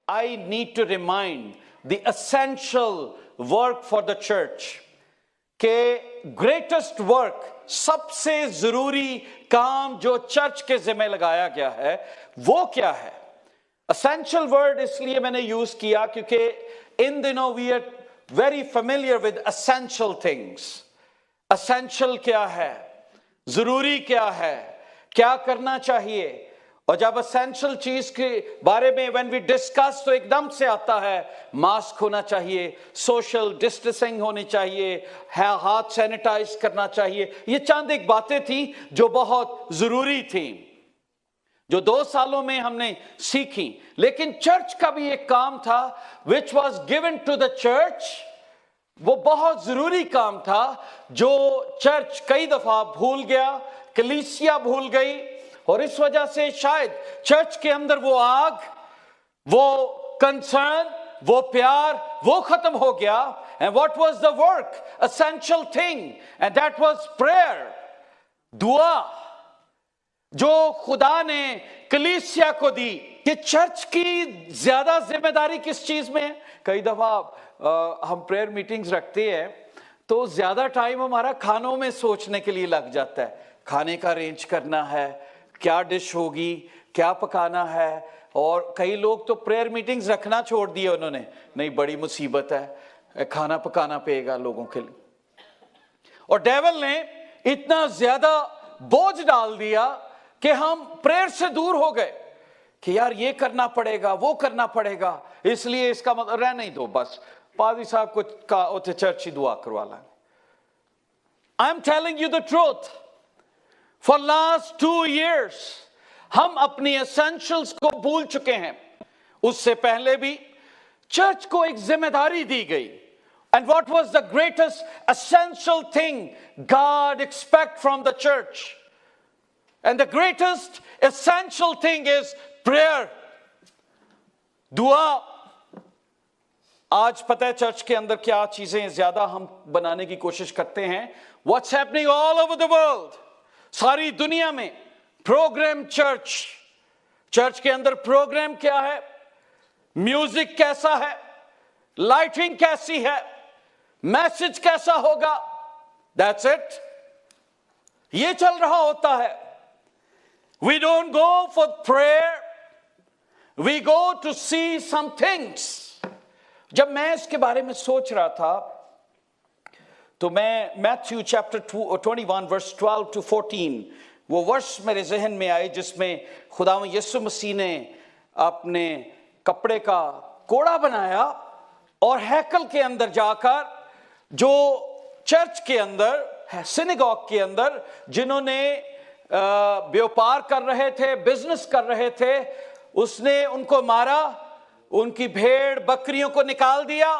I need to remind the essential work for the church कि greatest work, सबसे जरूरी काम जो चर्च के जिम्मे लगाया गया है वो क्या है? Essential word इसलिए मैंने यूज किया क्योंकि इन दिनों we are very familiar with essential things. Essential क्या है? जरूरी क्या है? क्या करना चाहिए? और जब एसेंशियल चीज के बारे में when we discuss तो एकदम से आता है मास्क होना चाहिए, सोशल डिस्टेंसिंग होनी चाहिए, हाथ सैनिटाइज करना चाहिए. ये चंद एक बातें थी जो बहुत जरूरी थी, जो 2 सालों में हमने सीखी. लेकिन चर्च का भी एक काम था which was given to the church. वो बहुत जरूरी काम था जो चर्च कई दफा भूल गया, कलीसिया भूल गई, और इस वजह से शायद चर्च के अंदर वो आग, वो कंसर्न, वो प्यार, वो खत्म हो गया. And what was the work? Essential thing, and that was prayer. दुआ जो खुदा ने कलीसिया को दी. कि चर्च की ज्यादा जिम्मेदारी किस चीज में है? कई दफा हम प्रेयर मीटिंग्स रखते हैं तो ज्यादा टाइम हमारा खानों में सोचने के लिए लग जाता है. खाने का अरेंज करना है, क्या डिश होगी, क्या पकाना है. और कई लोग तो प्रेयर मीटिंग्स रखना छोड़ दिए उन्होंने, नहीं बड़ी मुसीबत है, खाना पकाना पड़ेगा लोगों के लिए. और डेविल ने इतना ज्यादा बोझ डाल दिया कि हम प्रेयर से दूर हो गए कि यार ये करना पड़ेगा, वो करना पड़ेगा, इसलिए इसका मतलब रह नहीं दो, बस पादी साहब को का उसे चर्च ही दुआ करवा लें. I am telling you the truth. For last 2 years हम अपनी essentials को भूल चुके हैं. उससे पहले भी चर्च को एक जिम्मेदारी दी गई. And what was the greatest essential thing God expects from the church? And the greatest essential thing is prayer. दुआ. आज पता है चर्च के अंदर क्या चीजें ज्यादा हम बनाने की कोशिश करते हैं. What's happening all over the world? सारी दुनिया में प्रोग्राम. चर्च के अंदर प्रोग्राम क्या है, म्यूजिक कैसा है, लाइटिंग कैसी है, मैसेज कैसा होगा, दैट्स इट. ये चल रहा होता है. We don't go for prayer, we go to see some things. जब मैं इसके बारे में सोच रहा था तो मैं मैथ्यू चैप्टर 21 वर्स 12 to 14 वो वर्ष मेरे जहन में आए जिसमें खुदावंद यीशु मसीह ने अपने कपड़े का कोड़ा बनाया और हैकल के अंदर जाकर जो चर्च के अंदर, सिनेगॉग के अंदर जिन्होंने व्यापार कर रहे थे, बिजनेस कर रहे थे, उसने उनको मारा, उनकी भेड़ बकरियों को निकाल दिया.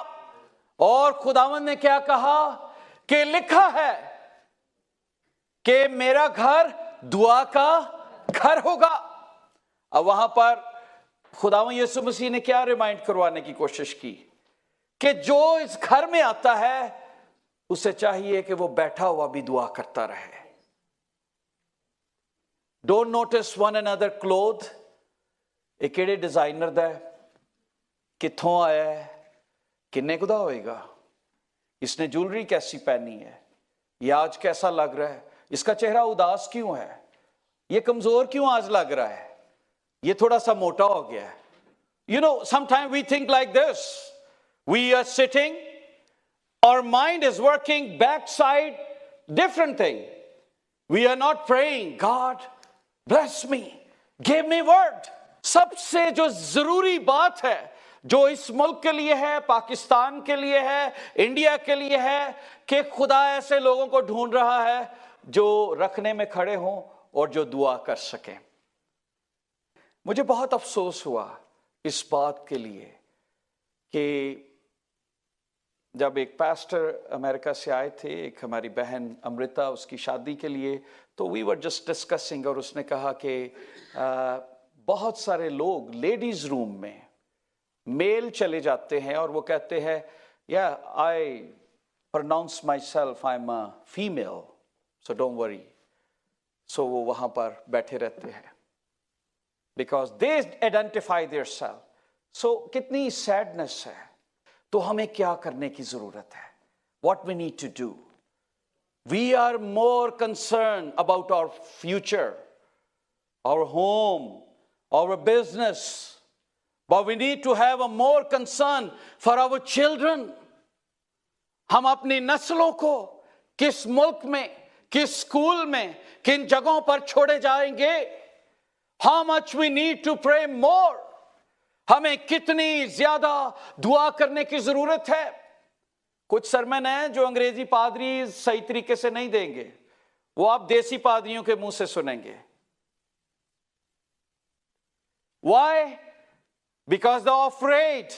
और खुदावंद ने क्या कहा कि लिखा है कि मेरा घर दुआ का घर होगा. अब वहां पर खुदावंद यीशु मसीह ने क्या रिमाइंड करवाने की कोशिश की कि जो इस घर में आता है उसे चाहिए कि वो बैठा हुआ भी दुआ करता रहे. Don't notice one another cloth. ਇਹ ਕਿਹੜੇ डिजाइनर ਦਾ है, कित्थों आया है, किन्ने कुदा होएगा, इसने ज्वेलरी कैसी पहनी है, ये आज कैसा लग रहा है, इसका चेहरा उदास क्यों है, ये कमजोर क्यों आज लग रहा है, ये थोड़ा सा मोटा हो गया है. You know, sometimes we think like this. We are sitting, our mind is working backside, different thing. We are not praying, God, bless me, give me word. सबसे जो जरूरी बात है जो इस मुल्क के लिए है, पाकिस्तान के लिए है, इंडिया के लिए है, कि खुदा ऐसे लोगों को ढूंढ रहा है जो रखने में खड़े हों और जो दुआ कर सकें. मुझे बहुत अफसोस हुआ इस बात के लिए कि जब एक पास्टर अमेरिका से आए थे, एक हमारी बहन अमृता, उसकी शादी के लिए, तो वी वर जस्ट डिस्कसिंग, और उसने कहा कि बहुत सारे लोग लेडीज रूम में मेल चले जाते हैं और वो कहते हैं या I pronounce myself I am a female so don't worry. So वो वहां पर बैठे रहते हैं because they identify their self. So कितनी सैडनेस है। तो हमें क्या करने की जरूरत है? What we need to do? We are more concerned about our future, our home, our business, but we need to have a more concern for our children. हम अपनी नस्लों को किस मुल्क में, किस स्कूल में, किन जगहों पर छोड़े जाएंगे? How much we need to pray more? हमें कितनी ज्यादा दुआ करने की जरूरत है? कुछ सरमन हैं जो अंग्रेजी पादरी सही तरीके से नहीं देंगे, वो आप देसी पादरियों के मुंह से सुनेंगे। Why? Because they're afraid.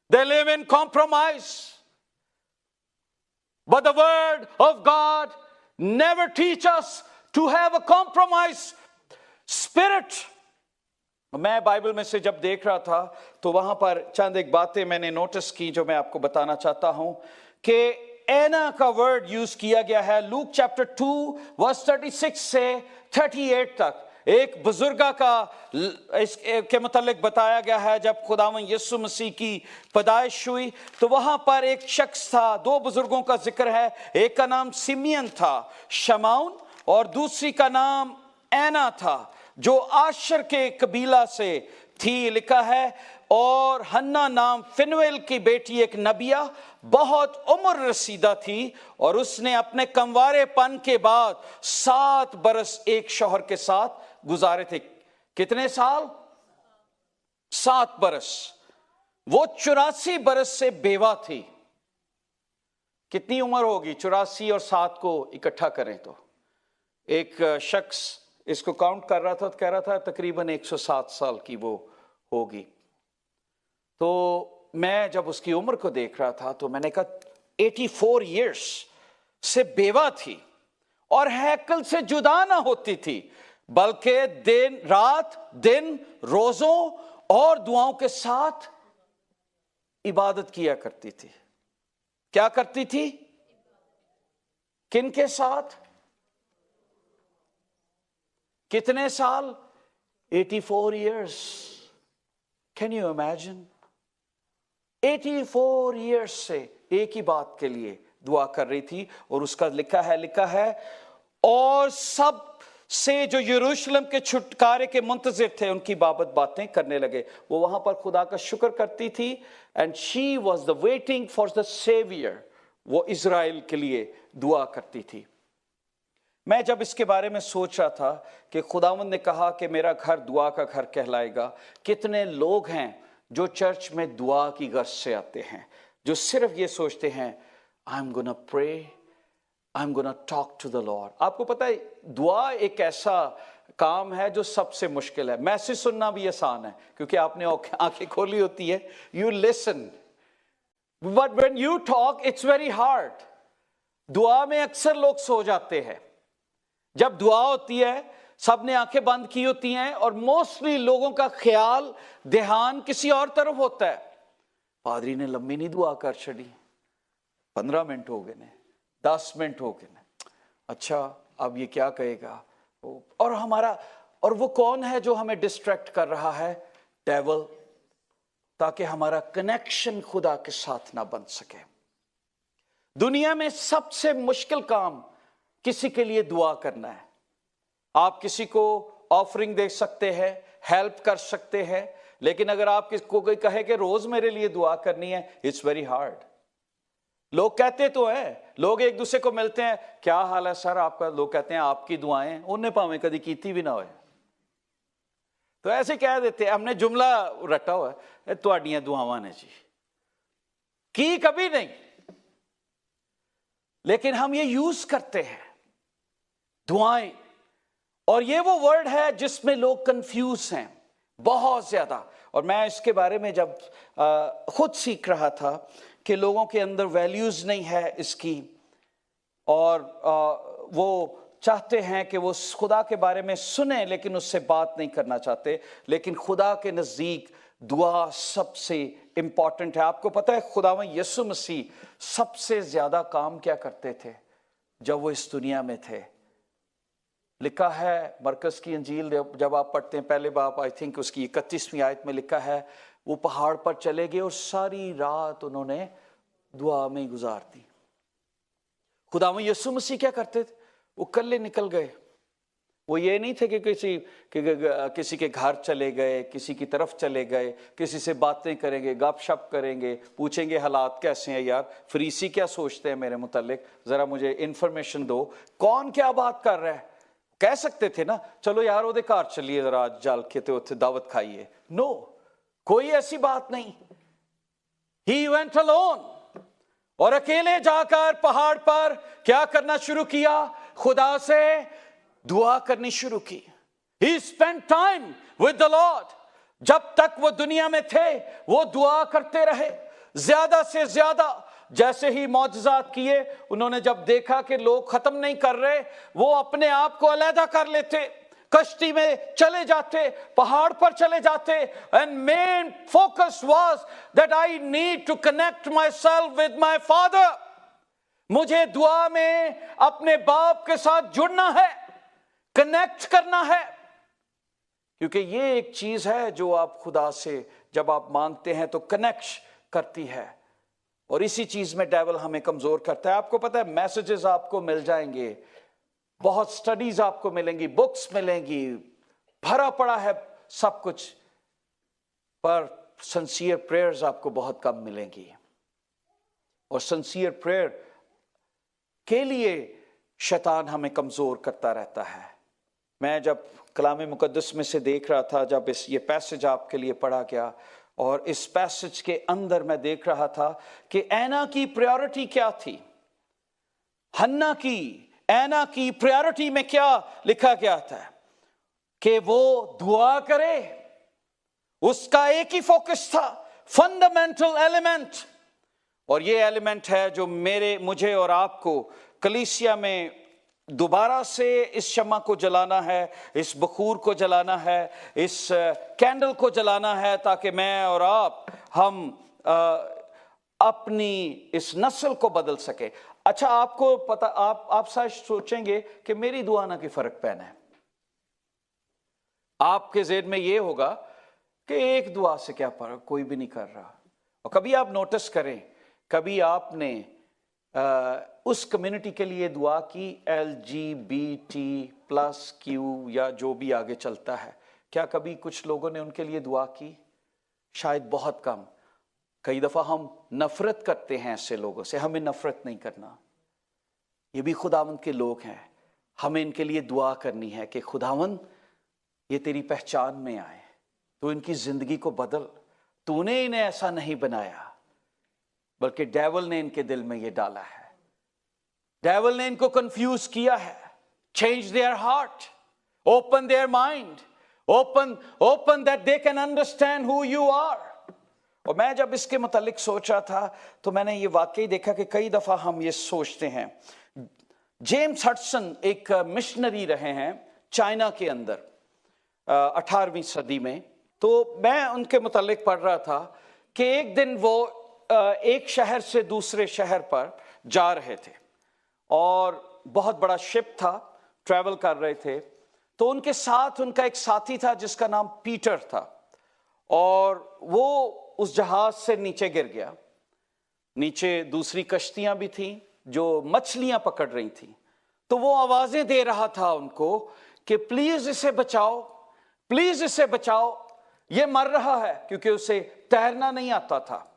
They live in compromise. But the word of God never teaches us to have a compromise spirit. मैं बाइबल में से जब देख रहा था तो वहां पर चंद एक बातें मैंने नोटिस की जो मैं आपको बताना चाहता हूं कि एना का वर्ड यूज किया गया है लूक चैप्टर 2 वर्स 36 से 38 तक। एक बुजुर्गा का इसके मुतालिक बताया गया है। जब खुदावंद यीशु मसीह की पैदाइश हुई तो वहां पर एक शख्स था, दो बुजुर्गों का जिक्र है। एक का नाम सिमियन था, शमाउन, और दूसरी का नाम एना था जो आशर के कबीला से थी। लिखा है और हन्ना नाम फिनवेल की बेटी एक नबिया बहुत उम्र रसीदा थी और उसने अपने कंवारेपन के बाद 7 बरस एक शौहर के साथ गुजारे थे। कितने साल? 7 बरस। वो 84 बरस से बेवा थी। कितनी उम्र होगी? 84 और 7 को इकट्ठा करें तो एक शख्स इसको काउंट कर रहा था तो कह रहा था तकरीबन 107 साल की वो होगी। तो मैं जब उसकी उम्र को देख रहा था तो मैंने कहा 84 इयर्स से बेवा थी और हैकल से जुदा ना होती थी, बल्कि दिन रोजों और दुआओं के साथ इबादत किया करती थी। क्या करती थी? किन के साथ? कितने साल? 84 years. Can you imagine? 84 years से एक ही बात के लिए दुआ कर रही थी। और उसका लिखा है और सब से जो यरूशलेम के छुटकारे के मुंतजिर थे उनकी बाबत बातें करने लगे। वो वहां पर खुदा का शुक्र करती थी। And she was the waiting for the saviour. वो इजराइल के लिए दुआ करती थी। मैं जब इसके बारे में सोच रहा था कि खुदावंद ने कहा कि मेरा घर दुआ का घर कहलाएगा, कितने लोग हैं जो चर्च में दुआ की गर्ज से आते हैं, जो सिर्फ ये सोचते हैं I am gonna pray, I am gonna talk to the Lord. आपको पता है दुआ एक ऐसा काम है जो सबसे मुश्किल है। मैसेज सुनना भी आसान है क्योंकि आपने आंखें खोली होती है, you listen, but when you talk it's very hard. दुआ में अक्सर लोग सो जाते हैं। जब दुआ होती है सबने आंखें बंद की होती हैं और मोस्टली लोगों का ख्याल ध्यान किसी और तरफ होता है। पादरी ने लंबी नहीं दुआ कर छड़ी, 15 मिनट हो गए ने, 10 मिनट हो गए ने, अच्छा अब ये क्या कहेगा? और वो कौन है जो हमें डिस्ट्रैक्ट कर रहा है? डेविल, ताकि हमारा कनेक्शन खुदा के साथ ना बन सके। दुनिया में सबसे मुश्किल काम किसी के लिए दुआ करना है। आप किसी को ऑफरिंग दे सकते हैं, हेल्प कर सकते हैं, लेकिन अगर आप किसको कोई कहे कि रोज मेरे लिए दुआ करनी है, इट्स वेरी हार्ड। लोग कहते तो हैं, लोग एक दूसरे को मिलते हैं, क्या हाल है सर आपका? लोग कहते हैं आपकी दुआएं उन्हें भावें कभी कीती भी ना होए, तो ऐसे कह देते हैं। हमने जुमला रटा हुआ है, तुहाडियां दुआवां ने जी, की कभी नहीं, लेकिन हम ये यूज करते हैं दुआएं। और ये वो वर्ड है जिसमें लोग कंफ्यूज हैं बहुत ज्यादा। और मैं इसके बारे में जब खुद सीख रहा था कि लोगों के अंदर वैल्यूज नहीं है इसकी, और वो चाहते हैं कि वो खुदा के बारे में सुने लेकिन उससे बात नहीं करना चाहते। लेकिन खुदा के नजदीक दुआ सबसे इंपॉर्टेंट है। आपको पता है खुदावंद यीशु मसीह सबसे ज्यादा काम क्या करते थे जब वो इस दुनिया में थे? लिखा है मरकस की अंजील जब आप पढ़ते हैं पहले बाब आई थिंक उसकी 31वीं आयत में लिखा है वो पहाड़ पर चले गए और सारी रात उन्होंने दुआ में गुजार दी। खुदावंद यीशु मसीह क्या करते थे? वो कल्ले निकल गए। वो ये नहीं थे कि किसी के घर चले गए, किसी की तरफ चले गए, किसी से बातें करेंगे, गपशप करेंगे, पूछेंगे हालात कैसे हैं यार, फरीसी क्या सोचते हैं मेरे मुतालिक, जरा मुझे इंफॉर्मेशन दो, कौन क्या बात कर रहा है। कह सकते थे ना चलो यार ओदे घर चलिए जरा आज जाल के ते उत्थे दावत खाइए। नो, कोई ऐसी बात नहीं। He went alone, और अकेले जाकर पहाड़ पर क्या करना शुरू किया? खुदा से दुआ करनी शुरू की। He spent time with the Lord. जब तक वो दुनिया में थे वो दुआ करते रहे ज्यादा से ज्यादा। जैसे ही मौजज़ात किए, उन्होंने जब देखा कि लोग खत्म नहीं कर रहे, वो अपने आप को अलहदा कर लेते, कश्ती में चले जाते, पहाड़ पर चले जाते। And main focus was that I need to connect myself with my father. मुझे दुआ में अपने बाप के साथ जुड़ना है, कनेक्ट करना है, क्योंकि ये एक चीज है जो आप खुदा से जब आप मांगते हैं तो कनेक्ट करती है। और इसी चीज में डेविल हमें कमजोर करता है। आपको पता है मैसेजेस आपको मिल जाएंगे, बहुत स्टडीज आपको मिलेंगी, बुक्स मिलेंगी, भरा पड़ा है सब कुछ, पर सिंसियर प्रेयर्स आपको बहुत कम मिलेंगी। और सिंसियर प्रेयर के लिए शैतान हमें कमजोर करता रहता है। मैं जब कलाम मुकद्दस में से देख रहा था, जब ये पैसेज आपके लिए पढ़ा गया, और इस पैसेज के अंदर मैं देख रहा था कि ऐना की प्रायोरिटी क्या थी। हन्ना की, ऐना की प्रायोरिटी में क्या लिखा गया था कि वो दुआ करे। उसका एक ही फोकस था, फंडामेंटल एलिमेंट। और ये एलिमेंट है जो मुझे और आपको कलीसिया में दोबारा से इस शम्मा को जलाना है, इस बखूर को जलाना है, इस कैंडल को जलाना है, ताकि मैं और हम अपनी इस नस्ल को बदल सके। अच्छा, आपको पता, आप शायद सोचेंगे कि मेरी दुआ ना की फर्क पैना है। आपके ज़हन में ये होगा कि एक दुआ से क्या फर्क, कोई भी नहीं कर रहा। और कभी आप नोटिस करें, कभी आपने उस कम्युनिटी के लिए दुआ की, LGBT+Q या जो भी आगे चलता है, क्या कभी कुछ लोगों ने उनके लिए दुआ की? शायद बहुत कम। कई दफा हम नफरत करते हैं ऐसे लोगों से। हमें नफरत नहीं करना, ये भी खुदावंद के लोग हैं, हमें इनके लिए दुआ करनी है कि खुदावंद ये तेरी पहचान में आए, तो इनकी जिंदगी को बदल। तूने इन्हें ऐसा नहीं बनाया, बल्कि डेविल ने इनके दिल में ये डाला है। डेविल ने इनको कंफ्यूज किया है। Change their heart, open their mind, open that they can understand who you are. और मैं जब इसके मुतालिक सोच रहा था तो मैंने ये वाकई देखा कि कई दफा हम ये सोचते हैं। जेम्स हडसन एक मिशनरी रहे हैं चाइना के अंदर 18वीं सदी में। तो मैं उनके मुतालिक पढ़ रहा था कि एक दिन वो एक शहर से दूसरे शहर पर जा रहे थे और बहुत बड़ा शिप था, ट्रैवल कर रहे थे। तो उनके साथ उनका एक साथी था जिसका नाम पीटर था, और वो उस जहाज से नीचे गिर गया। नीचे दूसरी कश्तियां भी थीं जो मछलियां पकड़ रही थीं। तो वो आवाजें दे रहा था उनको कि प्लीज इसे बचाओ, प्लीज इसे बचाओ, ये मर रहा है, क्योंकि उसे तैरना नहीं आता था।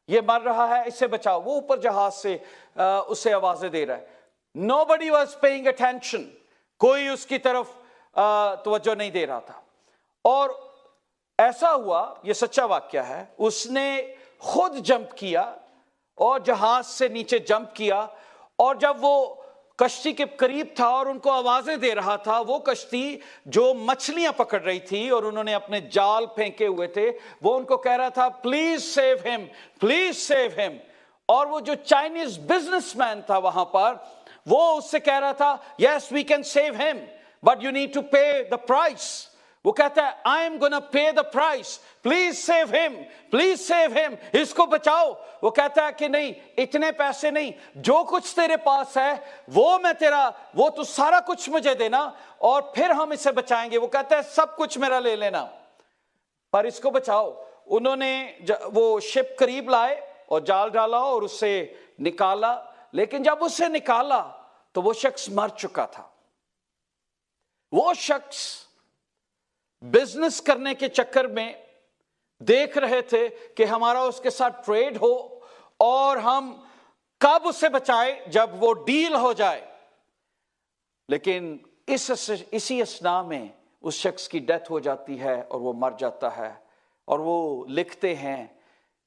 ये मर रहा है, इसे बचाओ। वो ऊपर जहाज से उसे आवाजें दे रहा है। Nobody was paying attention, कोई उसकी तरफ तवज्जो नहीं दे रहा था। और ऐसा हुआ, ये सच्चा वाक्या है, उसने खुद जंप किया और जहाज से नीचे जंप किया। और जब वो कश्ती के करीब था और उनको आवाजें दे रहा था, वो कश्ती जो मछलियां पकड़ रही थी और उन्होंने अपने जाल फेंके हुए थे, वो उनको कह रहा था please save him, please save him. और वो जो चाइनीज बिजनेसमैन था वहां पर, वो उससे कह रहा था yes we can save him but you need to pay the price, وہ کہتا ہے I am gonna pay the price, please save him, please save him, اس کو بچاؤ. وہ کہتا ہے کہ نہیں، اتنے پیسے نہیں، جو کچھ تیرے پاس ہے وہ تو سارا کچھ مجھے دینا اور پھر ہم اسے بچائیں گے. وہ کہتا ہے سب کچھ میرا لے لینا پر اس کو بچاؤ. انہوں نے وہ شپ قریب لائے اور جال ڈالا اور اسے نکالا، لیکن جب اسے نکالا تو وہ شخص مر چکا تھا. وہ شخص بزنس کرنے کے چکر میں دیکھ رہے تھے کہ ہمارا اس کے ساتھ ٹریڈ ہو اور ہم کب اسے بچائیں جب وہ ڈیل ہو جائے. لیکن اسی اثناء میں اس شخص کی ڈیتھ ہو جاتی ہے اور وہ مر جاتا ہے. اور وہ لکھتے ہیں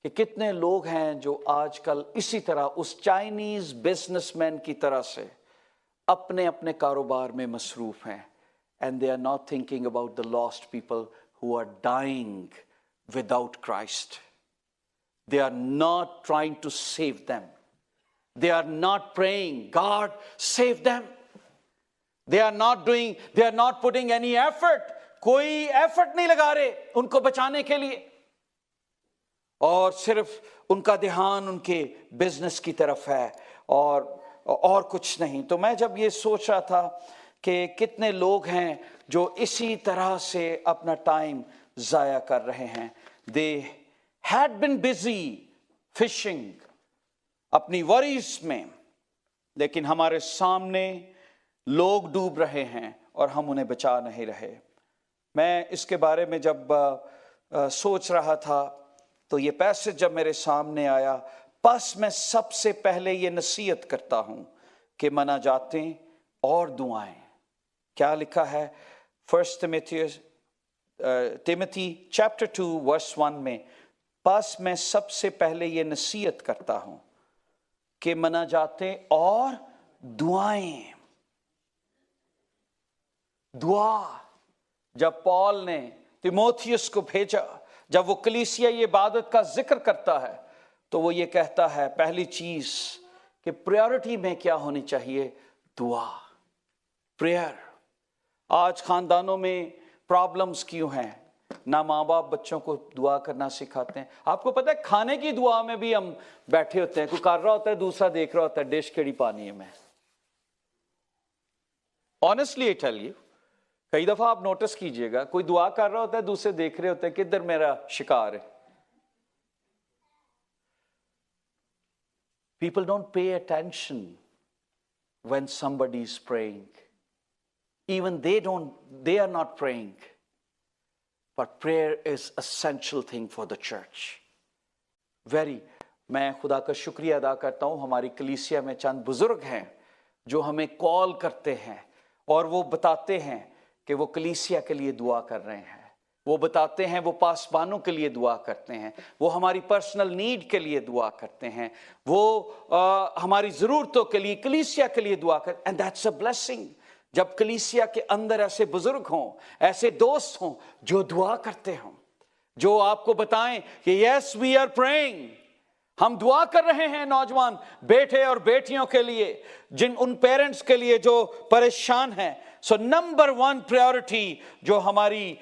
کہ کتنے لوگ ہیں جو آج کل اسی طرح اس چائنیز بزنس مین کی طرح سے اپنے اپنے کاروبار میں مصروف ہیں. And they are not thinking about the lost people who are dying without Christ. They are not trying to save them. They are not praying, God, save them. They are not putting any effort. کوئی effort نہیں لگا رہے ان کو بچانے کے لیے، اور صرف ان کا دھیان ان کے بزنس کی طرف ہے اور کچھ نہیں. تو میں جب یہ سوچ رہا تھا کہ کتنے لوگ ہیں جو اسی طرح سے اپنا ٹائم ضائع کر رہے ہیں. They had been busy fishing اپنی وریز میں، لیکن ہمارے سامنے لوگ ڈوب رہے ہیں اور ہم انہیں بچا نہیں رہے. میں اس کے بارے میں جب سوچ رہا تھا تو یہ پیسج جب میرے سامنے آیا، پس میں سب سے پہلے یہ نصیحت کرتا ہوں کہ مناجاتیں اور دعائیں. کیا لکھا ہے فرسٹ ٹیموتھی چیپٹر 2 ورس 1 میں؟ پس میں سب سے پہلے یہ نصیحت کرتا ہوں کہ مناجاتیں اور دعائیں. دعا جب پال نے تیموتھیوس کو بھیجا، جب وہ کلیسیائی عبادت کا ذکر کرتا ہے تو وہ یہ کہتا ہے پہلی چیز کہ پریورٹی میں کیا ہونی چاہیے؟ دعا، پریئر. آج خاندانوں میں پرابلمز کیوں ہیں؟ نہ ماں باپ بچوں کو دعا کرنا سکھاتے ہیں. آپ کو پتہ ہے کھانے کی دعا میں بھی ہم بیٹھے ہوتے ہیں، کوئی کر رہا ہوتا ہے دوسرا دیکھ رہا ہوتا ہے ڈش کیڑی پانی ہے. میں آنیسٹلی آئی ٹیل یو، کئی دفعہ آپ نوٹس کیجئے گا کوئی دعا کر رہا ہوتا ہے دوسرے دیکھ رہے ہوتے ہیں کدھر میرا شکار ہے. People don't pay attention when somebody is praying. Even they are not praying. But prayer is essential thing for the church. میں خدا کا شکریہ ادا کرتا ہوں، ہماری کلیسیا میں چند بزرگ ہیں جو ہمیں کال کرتے ہیں اور وہ بتاتے ہیں کہ وہ کلیسیا کے لیے دعا کر رہے ہیں. وہ بتاتے ہیں، وہ پاسبانوں کے لیے دعا کرتے ہیں، وہ ہماری پرسنل نیڈ کے لیے دعا کرتے ہیں، وہ ہماری ضرورتوں کے لیے کلیسیا کے لیے دعا کرتے ہیں. And that's a blessing. جب کلیسیا کے اندر ایسے بزرگ ہوں، ایسے دوست ہوں جو دعا کرتے ہوں، جو آپ کو بتائیں کہ یس وی آر پریئنگ، ہم دعا کر رہے ہیں نوجوان بیٹے اور بیٹیوں کے لیے، ان پیرنٹس کے لیے جو پریشان ہیں. سو نمبر 1 پریورٹی جو ہماری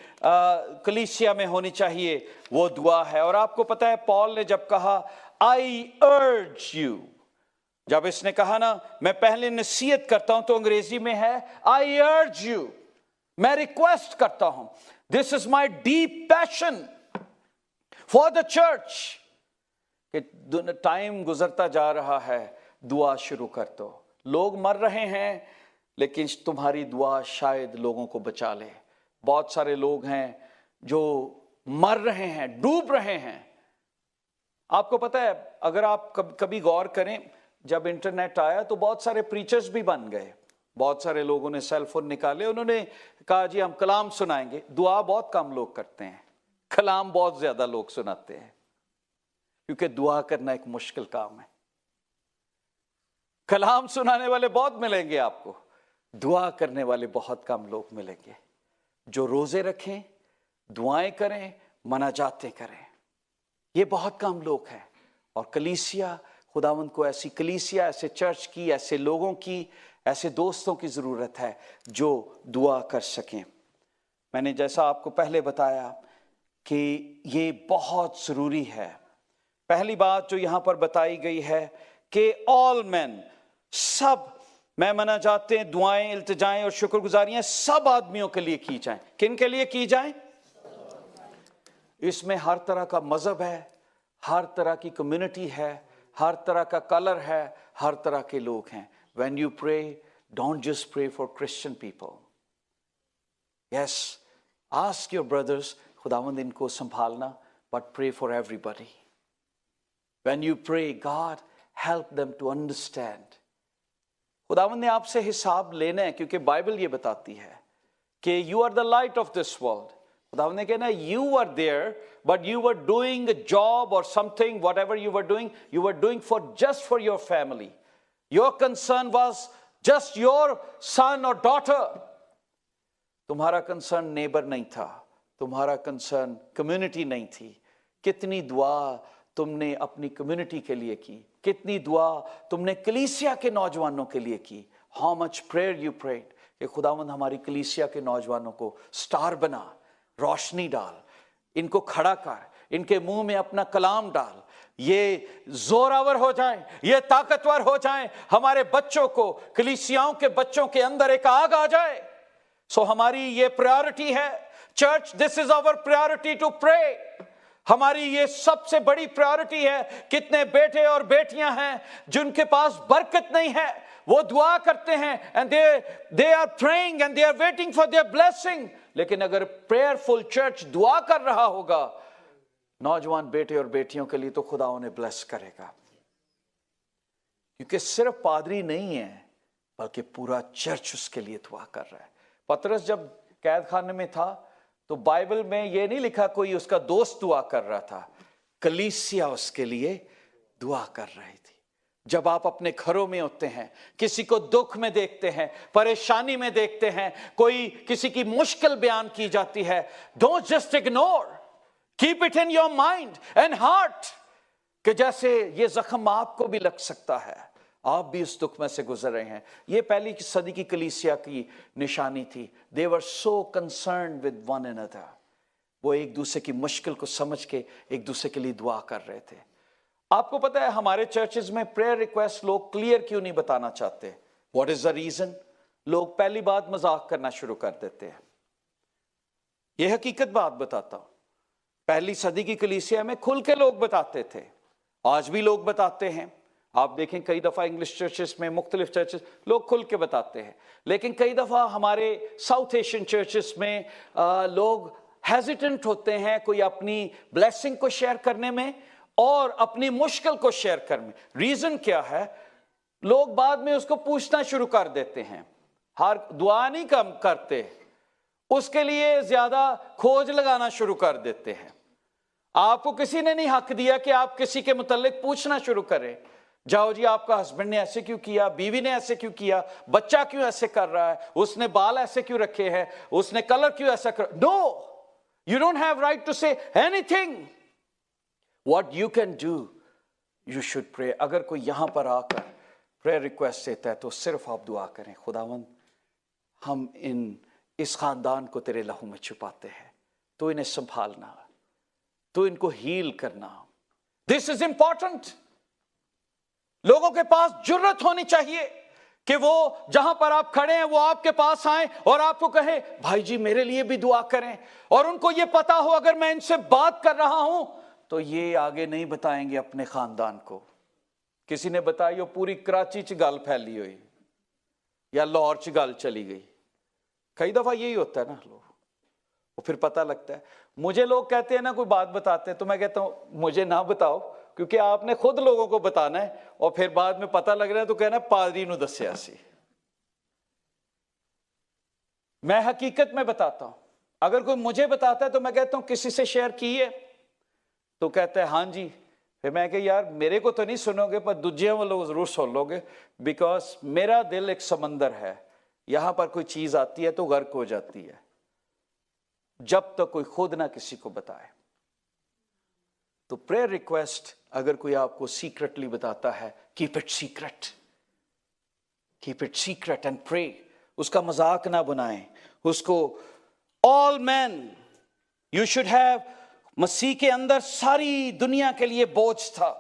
کلیسیا میں ہونی چاہیے وہ دعا ہے. اور آپ کو پتہ ہے پال نے جب کہا I urge you، جب اس نے کہا نا میں پہلے نصیحت کرتا ہوں، تو انگریزی میں ہے I urge you، میں ریکویسٹ کرتا ہوں. This is my deep passion for the church. کہ ٹائم گزرتا جا رہا ہے، دعا شروع کر دو. لوگ مر رہے ہیں لیکن تمہاری دعا شاید لوگوں کو بچا لے. بہت سارے لوگ ہیں جو مر رہے ہیں، ڈوب رہے ہیں. آپ کو پتہ ہے اگر آپ کبھی غور کریں، جب انٹرنیٹ آیا تو بہت سارے پریچرز بھی بن گئے. بہت سارے لوگوں نے سیل فون نکالے، انہوں نے کہا جی ہم کلام سنائیں گے. دعا بہت کم لوگ کرتے ہیں، کلام بہت زیادہ لوگ سناتے ہیں، کیونکہ دعا کرنا ایک مشکل کام ہے. کلام سنانے والے بہت ملیں گے آپ کو، دعا کرنے والے بہت کم لوگ ملیں گے جو روزے رکھیں، دعائیں کریں، مناجاتیں کریں. یہ بہت کم لوگ ہیں. اور کلیسیا، خداوند کو ایسی کلیسیا، ایسے چرچ کی، ایسے لوگوں کی، ایسے دوستوں کی ضرورت ہے جو دعا کر سکیں. میں نے جیسا آپ کو پہلے بتایا کہ یہ بہت ضروری ہے. پہلی بات جو یہاں پر بتائی گئی ہے کہ all men، سب میں مناجاتیں، دعائیں، التجائیں اور شکر گزاریاں سب آدمیوں کے لیے کی جائیں. کن کے لیے کی جائیں؟ اس میں ہر طرح کا مذہب ہے، ہر طرح کی کمیونٹی ہے، ہر طرح کا کلر ہے، ہر طرح کے لوگ ہیں. When you pray, don't just pray for Christian people. Yes, ask your brothers، خداوند ان کو سنبھالنا، but pray for everybody. When you pray, God help them to understand. خداوند نے آپ سے حساب لینا ہے، کیونکہ بائبل یہ بتاتی ہے کہ you are the light of this world. خداوند نے کہنا you were there but you were doing a job or something, whatever you were doing just for your family. Your concern was just your son or daughter. تمہارا concern neighbour نہیں تھا، تمہارا concern community نہیں تھی. کتنی دعا تم نے اپنی کمیونٹی کے لیے کی، کتنی دعا تم نے کلیسیا کے نوجوانوں کے لیے کی. How much prayer you prayed کہ خداوند ہماری کلیسیا کے نوجوانوں کو سٹار بنا، روشنی ڈال، ان کو کھڑا کر، ان کے منہ میں اپنا کلام ڈال، یہ زوراور ہو جائیں، یہ طاقتور ہو جائیں، ہمارے بچوں کو، کلیسیاؤں کے بچوں کے اندر ایک آگ آ جائے. سو ہماری یہ پریورٹی ہے church, this is our priority to pray. ہماری یہ سب سے بڑی پریورٹی ہے. کتنے بیٹے اور بیٹیاں ہیں جن کے پاس برکت نہیں ہے، وہ دعا کرتے ہیں and they are praying and they are waiting for their blessing. لیکن اگر prayerful church دعا کر رہا ہوگا نوجوان بیٹے اور بیٹیوں کے لیے، تو خدا انہیں بلیس کرے گا. کیونکہ صرف پادری نہیں ہے بلکہ پورا چرچ اس کے لیے دعا کر رہا ہے. پطرس جب قید خانے میں تھا تو بائبل میں یہ نہیں لکھا کوئی اس کا دوست دعا کر رہا تھا، کلیسیا اس کے لیے دعا کر رہی تھی. جب آپ اپنے گھروں میں ہوتے ہیں، کسی کو دکھ میں دیکھتے ہیں، پریشانی میں دیکھتے ہیں، کوئی کسی کی مشکل بیان کی جاتی ہے، don't just ignore, keep it in your mind and heart کہ جیسے یہ زخم آپ کو بھی لگ سکتا ہے، آپ بھی اس دکھ میں سے گزر رہے ہیں. یہ پہلی صدی کی کلیسیا کی نشانی تھی. They were so concerned with one another. وہ ایک دوسرے کی مشکل کو سمجھ کے ایک دوسرے کے لیے دعا کر رہے تھے. آپ کو پتا ہے ہمارے چرچز میں پریئر ریکویسٹ لوگ کلیئر کیوں نہیں بتانا چاہتے؟ What is the reason? لوگ پہلی بات مذاق کرنا شروع کر دیتے ہیں. یہ حقیقت بات بتاتا ہوں، پہلی صدی کی کلیسیا میں کھل کے لوگ بتاتے تھے، آج بھی لوگ بتاتے ہیں. آپ دیکھیں کئی دفعہ انگلش چرچز میں، مختلف چرچز لوگ کھل کے بتاتے ہیں، لیکن کئی دفعہ ہمارے ساؤتھ ایشین چرچز میں لوگ ہیزیٹنٹ ہوتے ہیں کوئی اپنی بلیسنگ کو شیئر کرنے میں اور اپنی مشکل کو شیئر کرنے میں. ریزن کیا ہے؟ لوگ بعد میں اس کو پوچھنا شروع کر دیتے ہیں. ہر دعا نہیں کم کرتے، اس کے لیے زیادہ کھوج لگانا شروع کر دیتے ہیں. آپ کو کسی نے نہیں حق دیا کہ آپ کسی کے متعلق پوچھنا شروع کریں. جاؤ جی آپ کا ہسبینڈ نے ایسے کیوں کیا، بیوی نے ایسے کیوں کیا، بچہ کیوں ایسے کر رہا ہے، اس نے بال ایسے کیوں رکھے ہیں، اس نے کلر کیوں ایسا کر. No, you don't have right to say اینی تھنگ. What you can do, you should pray. اگر کوئی یہاں پر آ کر prayer request دیتا ہے تو صرف آپ دعا کریں، خداوند ہم اس خاندان کو تیرے لہو میں چھپاتے ہیں، تو انہیں سنبھالنا، تو ان کو ہیل کرنا. This is important. لوگوں کے پاس جرت ہونی چاہیے کہ وہ جہاں پر آپ کھڑے ہیں وہ آپ کے پاس آئیں اور آپ کو کہیں بھائی جی میرے لیے بھی دعا کریں. اور ان کو یہ پتا ہو اگر میں ان سے بات کر رہا ہوں تو یہ آگے نہیں بتائیں گے اپنے خاندان کو. کسی نے بتائی ہو پوری کراچی چ گل پھیلی ہوئی یا لاہور چ گل چلی گئی. کئی دفعہ یہی ہوتا ہے نا، لوگ وہ پھر پتہ لگتا ہے. مجھے لوگ کہتے ہیں نا کوئی بات بتاتے ہیں تو میں کہتا ہوں مجھے نہ بتاؤ، کیونکہ آپ نے خود لوگوں کو بتانا ہے اور پھر بعد میں پتہ لگ رہا ہے تو کہنا پادری نو دسیا سی. میں حقیقت میں بتاتا ہوں. اگر کوئی مجھے بتاتا ہے تو میں کہتا ہوں کسی سے شیئر کی ہے تو کہتا ہے ہاں جی. پھر میں کہ یار میرے کو تو نہیں سنو گے پر دوجیاں والوں ضرور سن لو گے، بیکاز میرا دل ایک سمندر ہے، یہاں پر کوئی چیز آتی ہے تو غرق ہو جاتی ہے جب تک کوئی خود نہ کسی کو بتائے. تو پریئر ریکویسٹ اگر کوئی آپ کو سیکرٹلی بتاتا ہے، keep it secret, keep it secret and pray. اس کا مذاق نہ بنائیں، اس کو all men. You should have. मसीह के अंदर सारी दुनिया के लिए बोझ था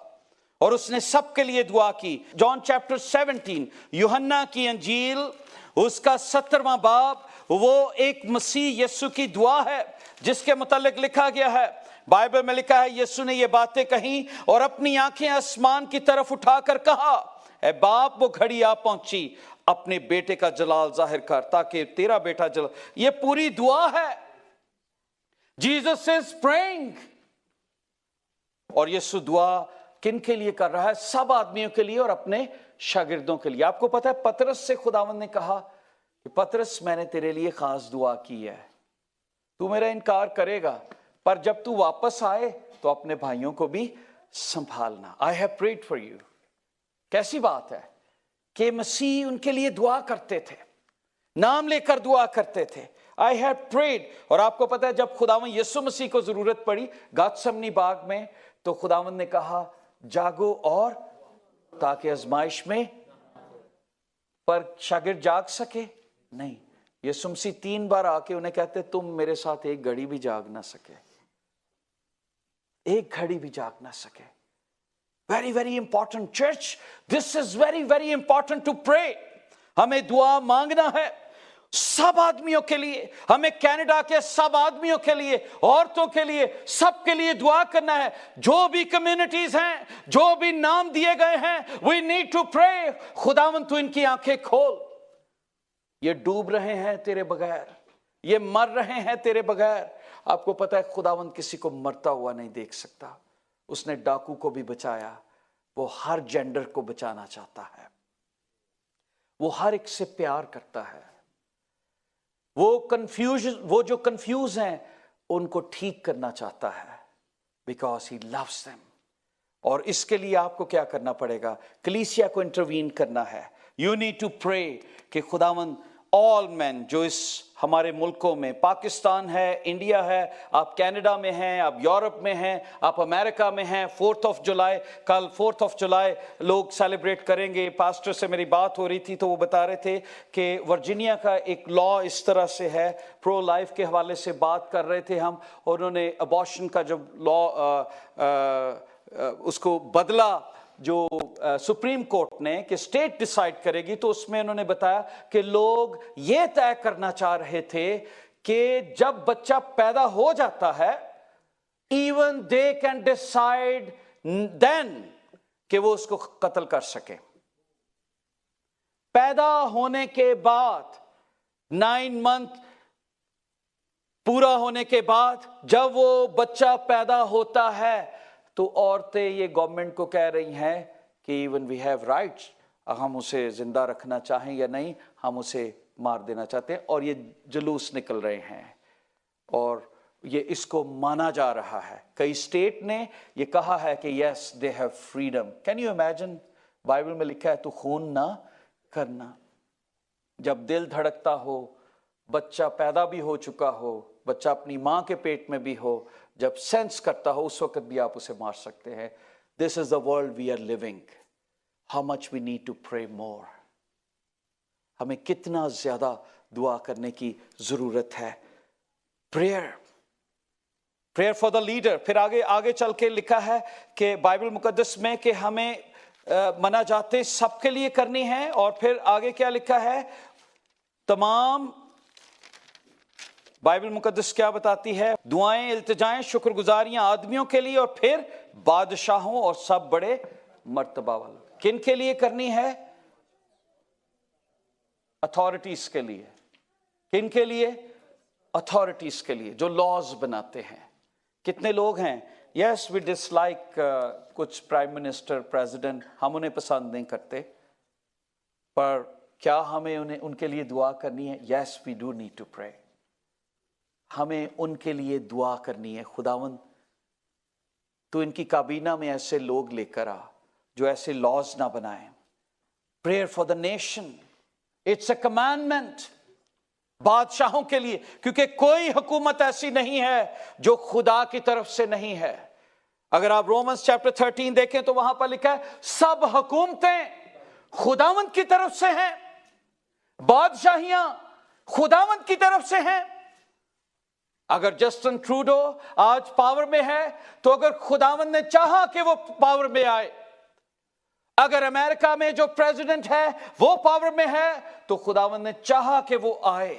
और उसने सबके लिए दुआ की. जॉन चैप्टर 17, यूहन्ना की अंजील उसका 17वां बाब, वो एक मसीह यीशु की दुआ है जिसके मुतालिक लिखा गया है. बाइबल में लिखा है, यीशु ने ये बातें कही और अपनी आंखें आसमान की तरफ उठाकर कहा, ए बाप, वो घड़ी आ पहुंची, अपने बेटे का जलाल जाहिर कर ताकि तेरा बेटा जलाल. ये पूरी दुआ है. Jesus is praying. और यीशु दुआ किन के लिए कर रहा है? सब आदमियों के लिए और अपने शागिर्दों के लिए. आपको पता है पतरस से खुदावंद ने कहा कि पतरस, मैंने तेरे लिए खास दुआ की है, तू मेरा इनकार करेगा, पर जब तू वापस आए तो अपने भाइयों को भी संभालना. I have prayed for you. कैसी बात है कि मसीह उनके लिए दुआ करते थे, नाम लेकर दुआ करते थे. I have prayed. और आपको पता है जब खुदावंद यीशु मसीह को जरूरत पड़ी गतसमनी बाग में, तो खुदावंद ने कहा, जागो और ताकि आजमाइश में, पर शागिर्द जाग सके नहीं. यीशु मसीह 3 बार आके उन्हें कहते, तुम मेरे साथ एक घड़ी भी जाग ना सके, एक घड़ी भी जाग ना सके. Very very important church, this is very very important to pray. हमें दुआ मांगना है सब आदमियों के लिए. हमें कनाडा के सब आदमियों के लिए, औरतों के लिए, सबके लिए दुआ करना है. जो भी कम्युनिटीज हैं, जो भी नाम दिए गए हैं, वी नीड टू प्रे. खुदावंद तू इनकी आंखें खोल. ये डूब रहे हैं तेरे बगैर, ये मर रहे हैं तेरे बगैर. आपको पता है खुदावंद किसी को मरता हुआ नहीं देख सकता. उसने डाकू को भी बचाया. वो हर जेंडर को बचाना चाहता है. वो हर एक से प्यार करता है. वो जो कंफ्यूज हैं उनको ठीक करना चाहता है, बिकॉज ही लव्स देम. और इसके लिए आपको क्या करना पड़ेगा? कलीसिया को इंटरवीन करना है. यू नीड टू प्रे कि खुदावंद ऑल मैन जो इस हमारे मुल्कों में, पाकिस्तान है, इंडिया है, आप कनाडा में हैं, आप यूरोप में हैं, आप अमेरिका में हैं. 4 जुलाई, कल 4 जुलाई लोग सेलिब्रेट करेंगे. पास्टर से मेरी बात हो रही थी तो वो बता रहे थे कि वर्जीनिया का एक लॉ इस तरह से है, प्रो लाइफ के हवाले से बात कर रहे थे हम, और उन्होंने अबॉर्शन का जब लॉ उसको बदला जो सुप्रीम कोर्ट ने कि स्टेट डिसाइड करेगी, तो उसमें उन्होंने बताया कि लोग ये तय करना चाह रहे थे कि जब बच्चा पैदा हो जाता है, even they can decide then कि वो उसको कत्ल कर सके. पैदा होने के बाद 9 मंथ पूरा होने के बाद जब वो बच्चा पैदा होता है, तो औरतें ये गवर्नमेंट को कह रही हैं कि इवन वी हैव राइट्स, हम उसे जिंदा रखना चाहें या नहीं, हम उसे मार देना चाहते हैं. और ये जुलूस निकल रहे हैं और ये इसको माना जा रहा है. कई स्टेट ने ये कहा है कि yes they have freedom. Can you imagine? Bible में लिखा है तू खून ना करना. जब दिल धड़कता हो, बच्चा पैदा भी हो चुका हो, बच्चा अपनी माँ के पेट में भी हो, जब सेंस करता हो, उस वक्त भी आप उसे मार सकते हैं. This is the world we are living. How much we need to pray more. हमें कितना ज्यादा दुआ करने की जरूरत है. Prayer for the leader. फिर आगे चल के लिखा है कि बाइबल मुकद्दस में कि हमें मना जाते सबके लिए करनी है. और फिर आगे क्या लिखा है? तमाम बाइबल मुकद्दस क्या बताती है? दुआएं, इल्तिजाएं, शुक्रगुजारियां आदमियों के लिए, और फिर बादशाहों और सब बड़े मर्तबा वालों. किन के लिए करनी है? अथॉरिटीज के लिए. किन के लिए? अथॉरिटीज के लिए, जो लॉज बनाते हैं. कितने लोग हैं? यस वी डिसलाइक कुछ प्राइम मिनिस्टर, प्रेसिडेंट, हम उन्हें पसंद नहीं करते, पर क्या हमें उनके लिए दुआ करनी है? Yes we do need to pray. हमें उनके लिए दुआ करनी है. खुदावंद तो इनकी काबीना में ऐसे लोग लेकर आ जो ऐसे लॉज ना बनाएं. Prayer for the nation, it's a commandment. बादशाहों के लिए, क्योंकि कोई हुकूमत ऐसी नहीं है जो खुदा की तरफ से नहीं है. अगर आप रोमन्स चैप्टर 13 देखें तो वहां पर लिखा है सब हुकूमतें खुदावंद की तरफ से हैं, बादशाहियां खुदावंद की तरफ से हैं. अगर जस्टिन ट्रूडो आज पावर में है तो अगर खुदावंद ने चाहा कि वो पावर में आए, अगर अमेरिका में जो प्रेसिडेंट है वो पावर में है तो खुदावंद ने चाहा कि वो आए।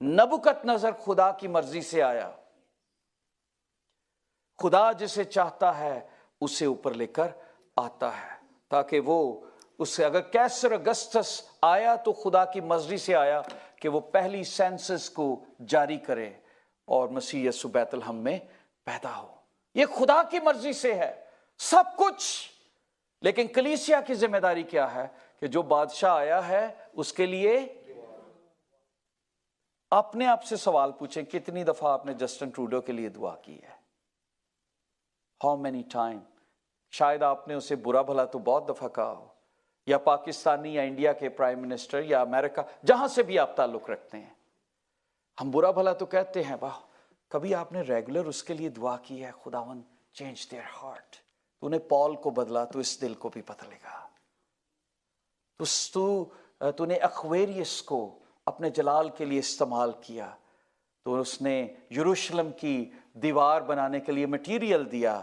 नबुकदनेस्सर खुदा की मर्जी से आया। खुदा जिसे चाहता है उसे ऊपर लेकर आता है, ताकि वो उससे, अगर कैसर अगस्टस आया तो खुदा की मर्जी से आया कि वो पहली सेंसस को जारी करे और मसीह यीशु बैतलहम में पैदा हो। ये खुदा की मर्जी से है सब कुछ। लेकिन कलीसिया की जिम्मेदारी क्या है कि जो बादशाह आया है उसके लिए अपने आप से सवाल पूछें, कितनी दफा आपने जस्टिन ट्रूडो के लिए दुआ की है? How many time? शायद आपने उसे बुरा भला तो बहुत दफा कहा हो, या पाकिस्तानी या इंडिया के प्राइम मिनिस्टर या अमेरिका, जहां से भी आप ताल्लुक रखते हैं, हम बुरा भला तो कहते हैं, वाह कभी आपने रेगुलर उसके लिए दुआ की है, खुदावन चेंज देयर हार्ट, तूने पॉल को बदला तो इस दिल को भी बदलेगा। तूने अक्वेरियस को अपने जलाल के लिए इस्तेमाल किया तो उसने यरूशलेम की दीवार बनाने के लिए मटेरियल दिया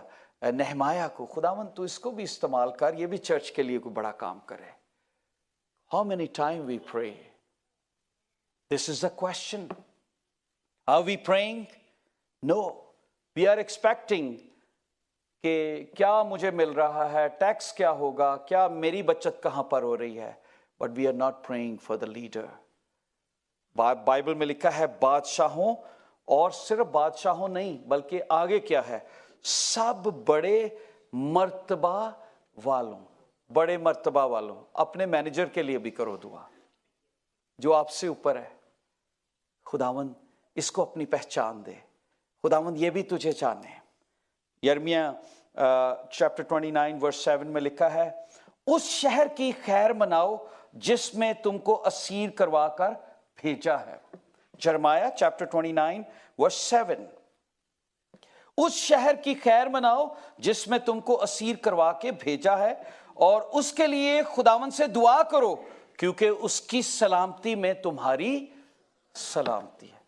नेहमाया को, खुदावन तू इसको भी इस्तेमाल कर, ये भी चर्च के लिए कोई बड़ा काम करे। How many time we pray? This is the question. Are we praying? No, we are expecting कि क्या मुझे मिल रहा है, टैक्स क्या होगा, क्या मेरी बचत कहां पर हो रही है, but we are not praying for the leader. Bible में लिखा है बादशाहों, और सिर्फ बादशाहों नहीं बल्कि आगे क्या है, सब बड़े मर्तबा वालों, बड़े मर्तबा वालों। अपने मैनेजर के लिए भी करो दुआ जो आपसे ऊपर है। खुदावंद इसको अपनी पहचान दे, खुदावंद ये भी तुझे जाने। यिर्मयाह चैप्टर 29 वर्स 7 में लिखा है, उस शहर की खैर मनाओ जिसमें तुमको असीर करवा कर भेजा है। यिर्मयाह चैप्टर 29 वर्स 7, उस शहर की खैर मनाओ जिसमें तुमको असीर करवा के भेजा है, और उसके लिए खुदावन से दुआ करो क्योंकि उसकी सलामती में तुम्हारी सलामती है।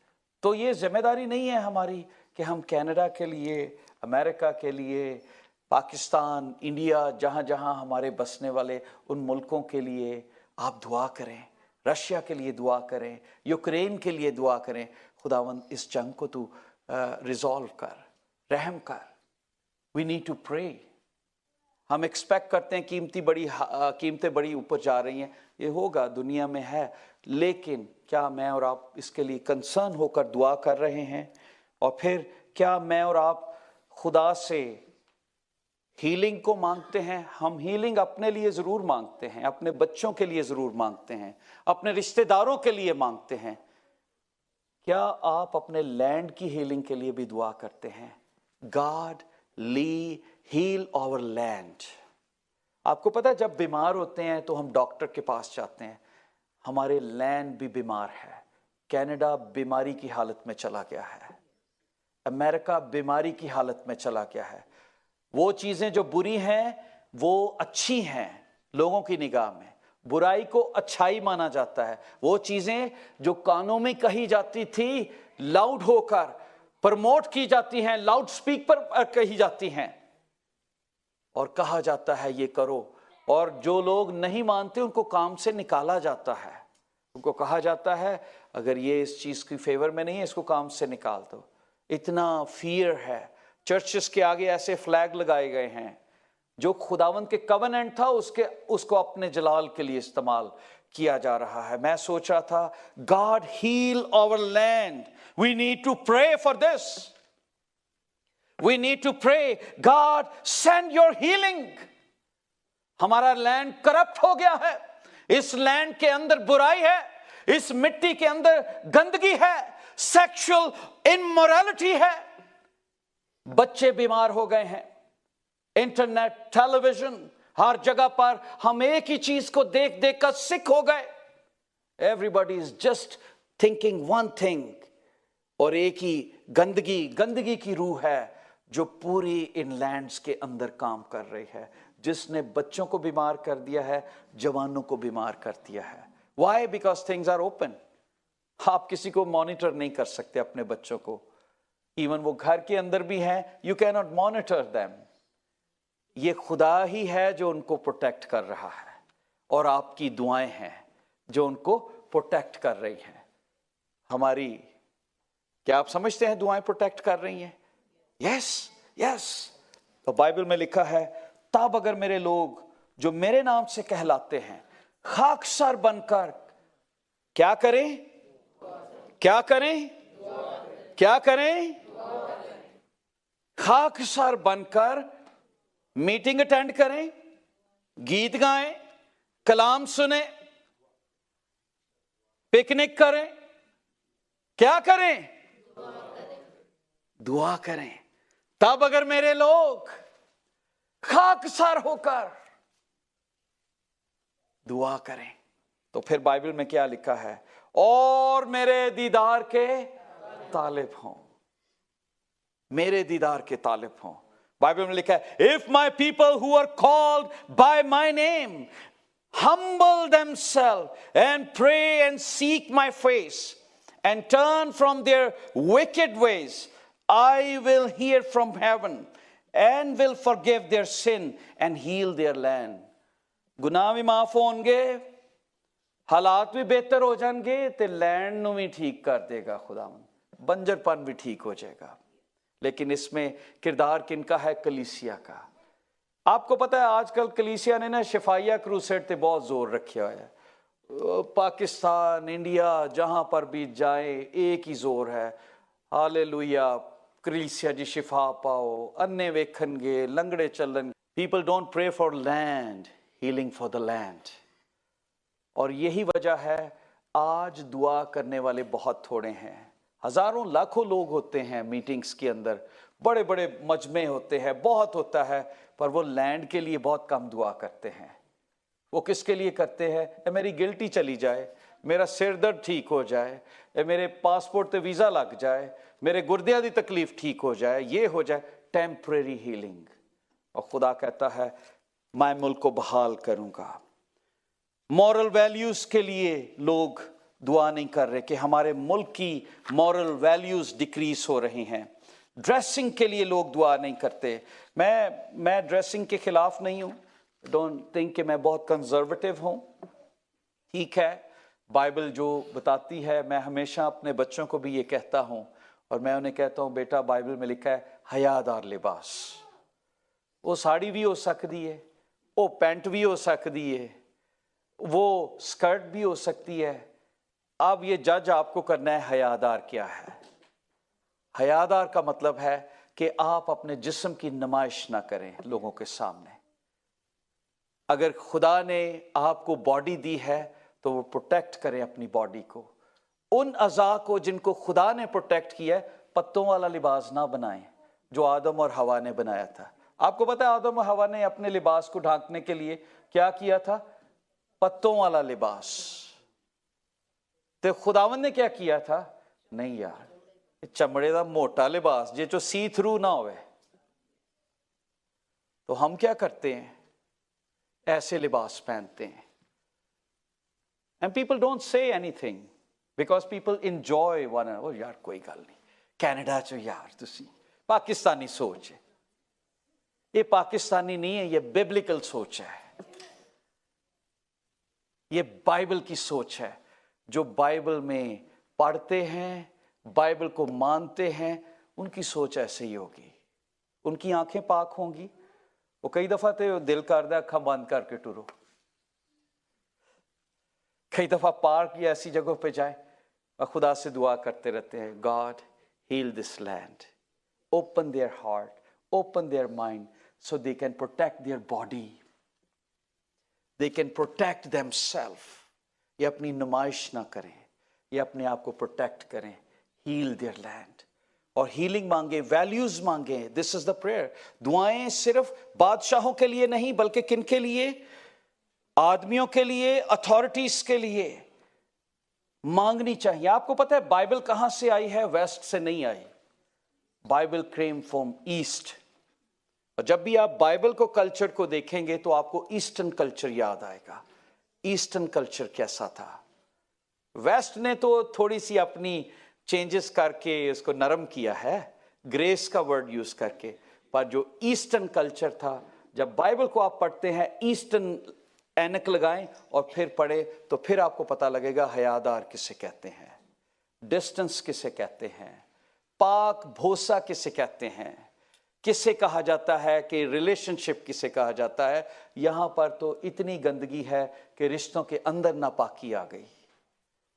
तो ये जिम्मेदारी नहीं है हमारी कि हम कनाडा के लिए, अमेरिका के लिए, पाकिस्तान, इंडिया, जहां जहां हमारे बसने वाले उन मुल्कों के लिए आप दुआ करें, रशिया के लिए दुआ करें, यूक्रेन के लिए दुआ करें, खुदावंद इस जंग को तू रिजॉल्व कर, रहम कर। We need to pray. हम एक्सपेक्ट करते हैं कीमतें बड़ी ऊपर जा रही हैं, ये होगा, दुनिया में है, लेकिन क्या मैं और आप इसके लिए कंसर्न होकर दुआ कर रहे हैं? और फिर क्या मैं और आप खुदा से हीलिंग को मांगते हैं? हम हीलिंग अपने लिए ज़रूर मांगते हैं, अपने बच्चों के लिए ज़रूर मांगते हैं, अपने रिश्तेदारों के लिए मांगते हैं। क्या आप अपने लैंड की हीलिंग के लिए भी दुआ करते हैं? God heal our land. आपको पता है जब बीमार होते हैं तो हम डॉक्टर के पास जाते हैं, हमारे लैंड भी बीमार है। कनाडा बीमारी की हालत में चला गया है, अमेरिका बीमारी की हालत में चला गया है। वो चीजें जो बुरी हैं वो अच्छी हैं लोगों की निगाह में, बुराई को अच्छाई माना जाता है। वो चीजें जो कानों में कही जाती थी लाउड होकर प्रमोट की जाती हैं, लाउड स्पीक पर कही जाती हैं और कहा जाता है ये करो, और जो लोग नहीं मानते उनको काम से निकाला जाता है। उनको कहा जाता है अगर ये इस चीज की फेवर में नहीं है इसको काम से निकाल दो। इतना फियर है। चर्चेस के आगे ऐसे फ्लैग लगाए गए हैं, जो खुदावंद के कवेनेंट था उसको अपने जलाल के लिए इस्तेमाल किया जा रहा है। मैं सोच रहा था God heal our land, we need to pray for this, we need to pray God send your healing. हमारा लैंड करप्ट हो गया है, इस लैंड के अंदर बुराई है, इस मिट्टी के अंदर गंदगी है, सेक्सुअल इमोरलिटी है, बच्चे बीमार हो गए हैं। इंटरनेट, टेलीविजन, हर जगह पर हम एक ही चीज को देख देख कर सिक हो गए। Everybody is just thinking one thing, और एक ही गंदगी की रूह है जो पूरी इन लैंड्स के अंदर काम कर रही है, जिसने बच्चों को बीमार कर दिया है, जवानों को बीमार कर दिया है। Why? Because things are open. आप किसी को मॉनिटर नहीं कर सकते अपने बच्चों को। ایون وہ گھر کے اندر بھی ہیں, you cannot monitor them. یہ خدا ہی ہے جو ان کو پروٹیکٹ کر رہا ہے, اور آپ کی دعائیں ہیں جو ان کو پروٹیکٹ کر رہی ہیں. ہماری, کیا آپ سمجھتے ہیں دعائیں پروٹیکٹ کر رہی ہیں؟ یس یس. تو بائبل میں لکھا ہے, تب اگر میرے لوگ جو میرے نام سے کہلاتے ہیں خاکسار بن کر کیا کریں, کیا کریں, کیا کریں, خاکسار بن کر میٹنگ اٹینڈ کریں, گیت گائیں, کلام سنیں, پکنک کریں, کیا کریں, دعا کریں. تب اگر میرے لوگ خاکسار ہو کر دعا کریں, تو پھر بائبل میں کیا لکھا ہے, اور میرے دیدار کے طالب ہوں, میرے دیدار کے طالب ہوں. بائبل میں لکھا ہے, if my people who are called by my name humble themselves and pray and seek my face and turn from their wicked ways, I will hear from heaven and will forgive their sin and heal their land. گناہ بھی معاف ہون گے, حالات بھی بہتر ہو جان گے, تے لینڈ نو بھی ٹھیک کر دے گا خداوند, بنجر پن بھی ٹھیک ہو جائے گا. لیکن اس میں کردار کن کا ہے؟ کلیسیا کا. آپ کو پتا ہے آج کل کلیسیا نے نا شفائیہ کروسیڈ تے بہت زور رکھا ہوا ہے. پاکستان, انڈیا, جہاں پر بھی جائیں ایک ہی زور ہے, ہالےلویا, کلیسیا جی شفا پاؤ, انے ویکھن گے, لنگڑے چلن. People don't pray for land, healing for the land. اور یہی وجہ ہے آج دعا کرنے والے بہت تھوڑے ہیں. ہزاروں لاکھوں لوگ ہوتے ہیں میٹنگز کے اندر, بڑے بڑے مجمع ہوتے ہیں, بہت ہوتا ہے, پر وہ لینڈ کے لیے بہت کم دعا کرتے ہیں. وہ کس کے لیے کرتے ہیں؟ اے میری گلٹی چلی جائے, میرا سر درد ٹھیک ہو جائے, اے میرے پاسپورٹ تے ویزا لگ جائے, میرے گردیاں دی تکلیف ٹھیک ہو جائے, یہ ہو جائے, ٹیمپریری ہیلنگ. اور خدا کہتا ہے میں ملک کو بحال کروں گا. مورل ویلیوز کے لیے لوگ دعا نہیں کر رہے کہ ہمارے ملک کی مورل ویلیوز ڈیکریز ہو رہی ہیں. ڈریسنگ کے لیے لوگ دعا نہیں کرتے. میں ڈریسنگ کے خلاف نہیں ہوں, ڈونٹ تھنک کہ میں بہت کنزرویٹو ہوں. ٹھیک ہے, بائبل جو بتاتی ہے, میں ہمیشہ اپنے بچوں کو بھی یہ کہتا ہوں, اور میں انہیں کہتا ہوں بیٹا بائبل میں لکھا ہے حیا دار لباس. وہ ساڑی بھی ہو سکتی ہے, وہ پینٹ بھی ہو سکتی ہے, وہ سکرٹ بھی ہو سکتی ہے. اب یہ جج آپ کو کرنا ہے حیادار کیا ہے. حیادار کا مطلب ہے کہ آپ اپنے جسم کی نمائش نہ کریں لوگوں کے سامنے. اگر خدا نے آپ کو باڈی دی ہے تو وہ پروٹیکٹ کریں اپنی باڈی کو. ان اعضاء کو جن کو خدا نے پروٹیکٹ کیا ہے, پتوں والا لباس نہ بنائیں جو آدم اور حوا نے بنایا تھا. آپ کو پتہ ہے آدم اور حوا نے اپنے لباس کو ڈھانکنے کے لیے کیا کیا تھا؟ پتوں والا لباس. تو خداوند نے کیا کیا تھا؟ نہیں یار, چمڑے دا موٹا لباس جے جو سی تھرو نہ ہوئے. تو ہم کیا کرتے ہیں؟ ایسے لباس پہنتے ہیں. And people don't say anything because people enjoy one another. یار کوئی گل نہیں, کینیڈا چو یار تسی پاکستانی سوچ ہے. یہ پاکستانی نہیں ہے, یہ بیبلیکل سوچ ہے, یہ بائبل کی سوچ ہے. جو بائبل میں پڑھتے ہیں, بائبل کو مانتے ہیں, ان کی سوچ ایسے ہی ہوگی. ان کی آنکھیں پاک ہوں گی. وہ کئی دفعہ تو دل کردا اکھاں بند کر کے ٹرو, کئی دفعہ پارک یا ایسی جگہوں پہ جائیں اور خدا سے دعا کرتے رہتے ہیں, God heal this land, open their heart, open their mind, so they can protect their body, they can protect themselves. یہ اپنی نمائش نہ کریں, یہ اپنے آپ کو پروٹیکٹ کریں. heal their land. اور ہیلنگ مانگیں, ویلیوز مانگیں. this is the prayer. دعائیں صرف بادشاہوں کے لیے نہیں بلکہ کن کے لیے؟ آدمیوں کے لیے, اتھارٹیز کے لیے مانگنی چاہیے. آپ کو پتہ ہے بائبل کہاں سے آئی ہے؟ ویسٹ سے نہیں آئی. Bible came from east. اور جب بھی آپ بائبل کو کلچر کو دیکھیں گے تو آپ کو ایسٹرن کلچر یاد آئے گا. ایسٹرن کلچر کیسا تھا؟ ویسٹ نے تو تھوڑی سی اپنی چینجز کر کے اس کو نرم کیا ہے, ग्रेस का वर्ड यूज करके, पर जो ईस्टर्न कल्चर था, जब बाइबल को आप पढ़ते हैं ईस्टर्न ऐनक लगाएं और फिर पढ़े तो फिर आपको पता लगेगा हयादार किसे कहते हैं, डिस्टेंस किसे कहते हैं, पाक भोसा किसे कहते हैं, किसे कहा जाता है कि रिलेशनशिप किसे कहा जाता है। यहाँ पर तो इतनी गंदगी है कि रिश्तों के अंदर नापाकी आ गई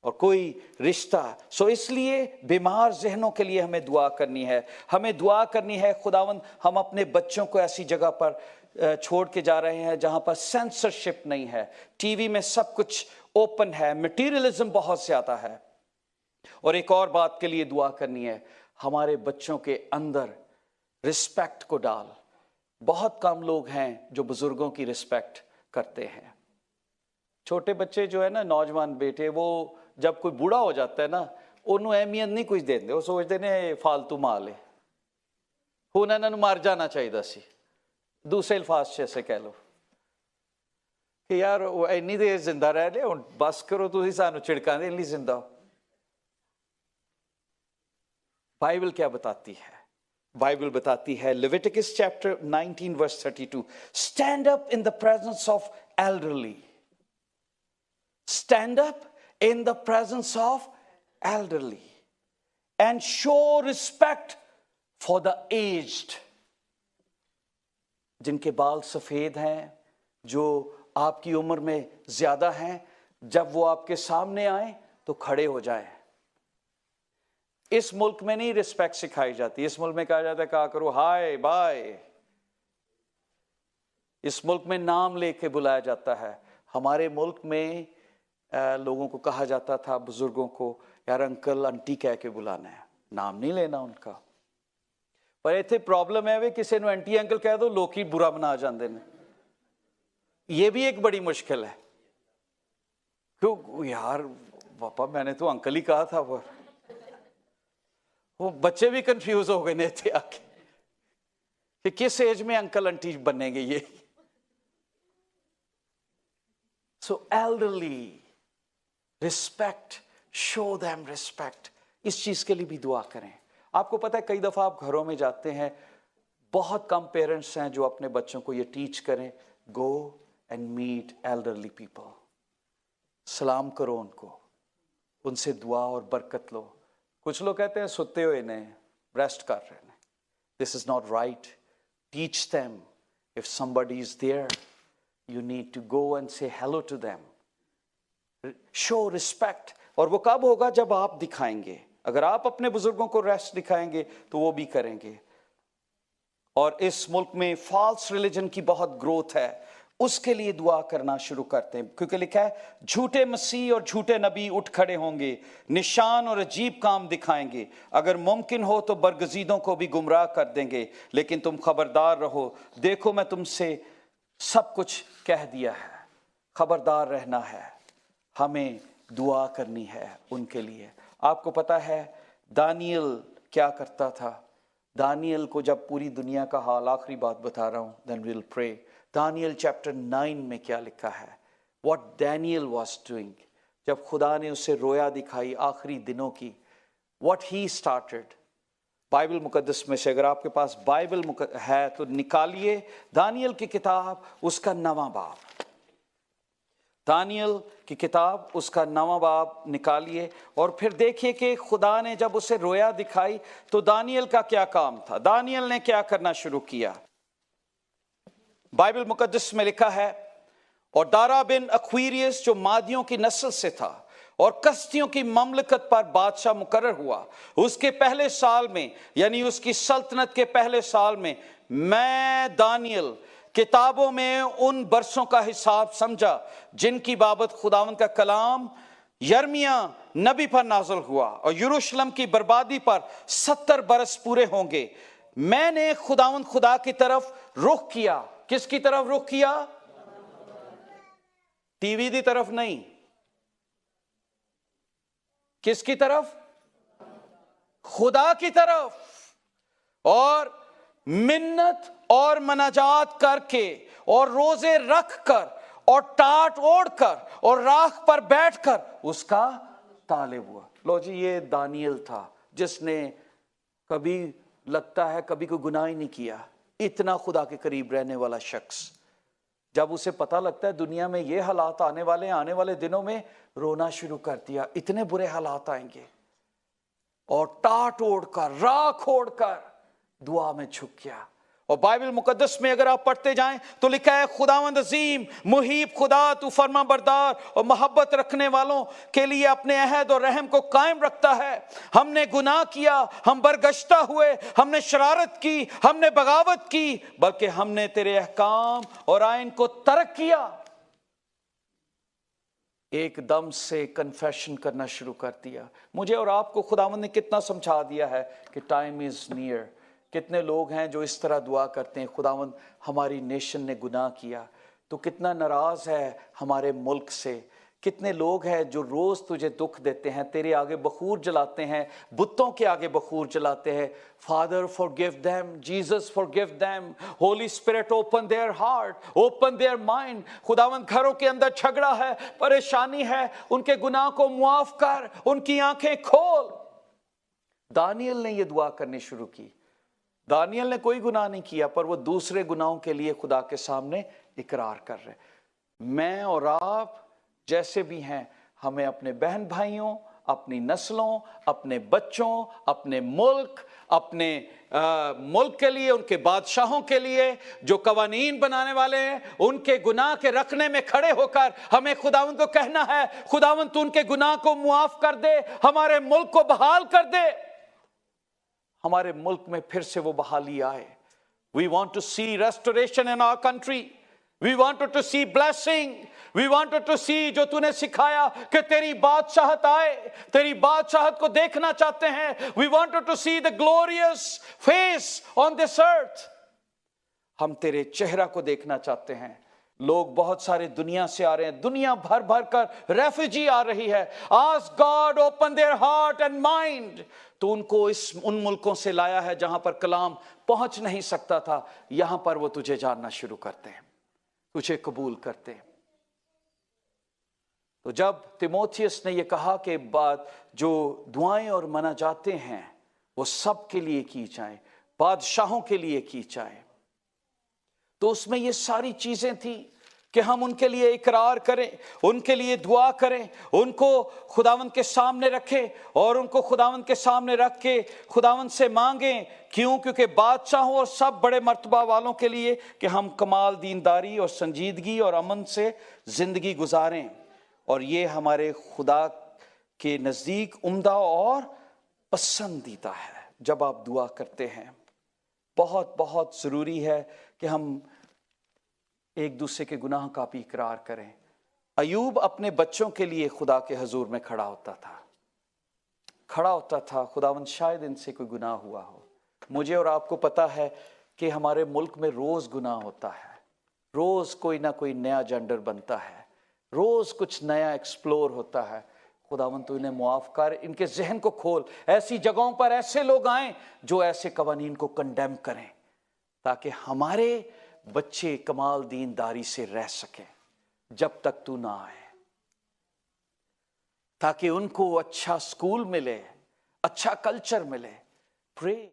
और कोई रिश्ता। सो इसलिए बीमार जहनों के लिए हमें दुआ करनी है, हमें दुआ करनी है खुदावंद हम अपने बच्चों को ऐसी जगह पर छोड़ के जा रहे हैं जहाँ पर सेंसरशिप नहीं है, टीवी में सब कुछ ओपन है, मटीरियलिज्म बहुत ज़्यादा है। और एक और बात के लिए दुआ करनी है, हमारे बच्चों के अंदर रिस्पेक्ट को डाल। बहुत कम लोग हैं जो बुजुर्गों की रिस्पेक्ट करते हैं। छोटे बच्चे जो है ना, नौजवान बेटे, वो जब कोई बूढ़ा हो जाता है ना, ਉਹਨੂੰ ਅਹਿਮੀਅਤ ਨਹੀਂ ਕੁਝ ਦਿੰਦੇ, ਉਹ ਸੋਚਦੇ ਨੇ ਫालतू ਮਾਲ ਹੈ, ਹੁਣ ਇਹਨਾਂ ਨੂੰ ਮਰ ਜਾਣਾ ਚਾਹੀਦਾ ਸੀ। ਦੂਸਰੇ ਅਲਫਾਜ਼ 'ਚ ਐਸੇ ਕਹਿ ਲਓ ਕਿ ਯਾਰ ਉਹ ਇੰਨੀ ਦੇਰ ਜ਼ਿੰਦਾ ਰਹਿ ਲਿਆ, ਹੁਣ ਬਸ ਕਰੋ, ਤੁਸੀਂ ਸਾਨੂੰ ਝਿੜਕਾਂ ਦੇਣ ਲਈ ਜ਼ਿੰਦਾ ਹੋ। बाइबल क्या बताती है? बाइबल बताती है Leviticus chapter 19 verse 32, stand up in the presence of elderly, stand up in the presence of elderly and show respect for the aged. जिनके बाल सफेद हैं, जो आपकी उम्र में ज्यादा हैं, जब वो आपके सामने आए तो खड़े हो जाएं। इस मुल्क में नहीं रिस्पेक्ट सिखाई जाती, इस मुल्क में कहा जाता है कहा करो हाय बाय। इस मुल्क में नाम लेके बुलाया जाता है। हमारे मुल्क में लोगों को कहा जाता था, बुजुर्गों को, यार अंकल आंटी कह के बुलाना है, नाम नहीं लेना उनका। पर इत्थे प्रॉब्लम है वे किसी ने आंटी अंकल कह दो लोग ही बुरा बना जाते हैं। ये भी एक बड़ी मुश्किल है, क्यों यार पापा मैंने तो अंकल ही कहा था। वो बच्चे भी कंफ्यूज हो गए थे आके कि किस एज में अंकल आंटी बनेंगे ये। So elderly respect, show them respect. इस चीज के लिए भी दुआ करें। आपको पता है कई दफा आप घरों में जाते हैं, बहुत कम पेरेंट्स हैं जो अपने बच्चों को ये टीच करें, go and meet elderly people, सलाम करो उनको, उनसे दुआ और बरकत लो। कुछ लोग कहते हैं सुते हुए ने रेस्ट कर रहे हैं, this is not right. Teach them, if somebody is there you need to go and say hello to them, show respect. और वो कब होगा? जब आप दिखाएंगे। अगर आप अपने बुजुर्गों को रेस्ट दिखाएंगे तो वो भी करेंगे। और इस मुल्क में फॉल्स रिलीजन की बहुत ग्रोथ है, उसके लिए दुआ करना शुरू करते हैं, क्योंकि लिखा है झूठे मसीह और झूठे नबी उठ खड़े होंगे, निशान और अजीब काम दिखाएंगे, अगर मुमकिन हो तो बरगजीदों को भी गुमराह कर देंगे। लेकिन तुम खबरदार रहो, देखो मैं तुमसे सब कुछ कह दिया है। खबरदार रहना है, हमें दुआ करनी है उनके लिए। आपको पता है दानियल क्या करता था? दानियल को जब पूरी दुनिया का हाल, आखिरी बात बता रहा हूं, then we will pray. Daniel chapter 9 में क्या लिखा है? व्हाट डैनियल वाज डूइंग, जब खुदा ने उसे रोया दिखाई आखिरी दिनों की, व्हाट ही स्टार्टेड। बाइबल मुकद्दस में से अगर आपके पास बाइबल है तो निकालिए दानियल की किताब, उसका 9वां बाब, दानियल की किताब उसका 9वां बाब निकालिए और फिर देखिए कि खुदा ने जब उसे रोया दिखाई तो दानियल का क्या काम था, दानियल ने क्या करना शुरू किया। बाइबल मुकद्दस में लिखा है, और दारा बिन अक्वीरियस जो मादियों की नस्ल से था और कस्तियों की ममलकत पर बादशाह मुकर्रर हुआ, उसके पहले साल में, यानी उसकी सल्तनत के पहले साल में, मैं दानियल किताबों में उन बरसों का हिसाब समझा जिनकी बाबत खुदावंद का कलाम यर्मिया नबी पर नाज़िल हुआ, और यरूशलेम की बर्बादी पर 70 बरस पूरे होंगे। मैंने खुदावंद खुदा की तरफ रुख किया। किसकी तरफ रुख किया? टीवी की तरफ नहीं। किसकी तरफ? खुदा की तरफ। और मिन्नत और मनाजात करके और रोजे रख कर और टाट ओढ़ कर और राख पर बैठकर उसका तालिब हुआ। लो जी, ये दानियल था जिसने कभी लगता है कभी कोई गुनाह ही नहीं किया, इतना खुदा के करीब रहने वाला शख्स, जब उसे पता लगता है दुनिया में ये हालात आने वाले हैं, आने वाले दिनों में रोना शुरू कर दिया, इतने बुरे हालात आएंगे, और टाट ओढ़कर राख ओढ़कर दुआ में झुक गया। और बाइबल मुकद्दस में अगर आप पढ़ते जाएं तो लिखा है, खुदावंद अजीम मुहीब खुदा, तू फर्मा बरदार और मोहब्बत रखने वालों के लिए अपने अहद और रहम को कायम रखता है। हमने गुनाह किया, हम बरगश्ता हुए, हमने शरारत की, हमने बगावत की, बल्कि हमने तेरे अहकाम और आइन को तर्क किया। एकदम से कन्फेशन करना शुरू कर दिया। मुझे और आपको खुदावंद ने कितना समझा दिया है कि टाइम इज नियर। कितने लोग हैं जो इस तरह दुआ करते हैं, खुदावंद हमारी नेशन ने गुनाह किया, तो कितना नाराज है हमारे मुल्क से। कितने लोग हैं जो रोज तुझे दुख देते हैं, तेरे आगे बखूर जलाते हैं, बुतों के आगे बखूर जलाते हैं। Father forgive them, Jesus forgive them, Holi spirit open there heart, open their mind. खुदावंद घरों के अंदर झगड़ा है, परेशानी है, उनके गुनाह को मुआफ कर, उनकी आंखें खोल। दानियल ने यह दुआ करनी शुरू की। दानियल ने कोई गुनाह नहीं किया, पर वो दूसरे गुनाहों के लिए खुदा के सामने इकरार कर रहे। मैं और आप जैसे भी हैं, हमें अपने बहन भाइयों, अपनी नस्लों, अपने बच्चों, अपने मुल्क, अपने मुल्क के लिए, उनके बादशाहों के लिए जो कवानीन बनाने वाले हैं, उनके गुनाह के रखने में खड़े होकर हमें खुदावंद को कहना है, खुदावंद तू उनके गुनाह को मुआफ कर दे, हमारे मुल्क को बहाल कर दे, हमारे मुल्क में फिर से वो बहाली आए। We want to see restoration in our country. We wanted to see blessing. We wanted to see, जो तूने सिखाया कि तेरी बादशाहत आए, तेरी बादशाहत को देखना चाहते हैं। We wanted to see the glorious face on this earth. हम तेरे चेहरा को देखना चाहते हैं। लोग बहुत सारे दुनिया से आ रहे हैं, दुनिया भर भर कर रेफ्यूजी आ रही है। Ask God open their heart and mind. तो उनको उन मुल्कों से लाया है जहां पर कलाम पहुंच नहीं सकता था। यहां पर वो तुझे जानना शुरू करते हैं, तुझे कबूल करते हैं। तो जब तिमोथियस ने यह कहा कि बात जो दुआएं और मनाजातें हैं वो सब के लिए की जाएं, बादशाहों के लिए की जाएं, तो उसमें ये सारी चीजें थी कि हम उनके लिए इकरार करें, उनके लिए दुआ करें, उनको खुदावंद के सामने रखें और उनको खुदावंद के सामने रख के खुदावंद से मांगें। क्यों? क्योंकि बादशाहों और सब बड़े मर्तबा वालों के लिए कि हम कमाल दीनदारी और संजीदगी और अमन से जिंदगी गुजारें, और ये हमारे खुदा के नज़दीक उम्दा और पसंदीदा है। जब आप दुआ करते हैं, बहुत बहुत ज़रूरी है कि हम एक दूसरे के गुनाह का भी इकरार करें। अयूब अपने बच्चों के लिए खुदा के हजूर में खड़ा होता था, खुदावंद शायद इनसे कोई गुनाह हुआ हो। मुझे और आपको पता है कि हमारे मुल्क में रोज गुनाह होता है, रोज कोई ना कोई नया जेंडर बनता है, रोज कुछ नया एक्सप्लोर होता है। खुदावंद तू इन्हें मुआफ कर, इनके जहन को खोल, ऐसी जगहों पर ऐसे लोग आएं जो ऐसे कवानीन को कंडेम करें, ताकि हमारे बच्चे कमाल दीनदारी से रह सकें जब तक तू ना आए, ताकि उनको अच्छा स्कूल मिले, अच्छा कल्चर मिले। प्रे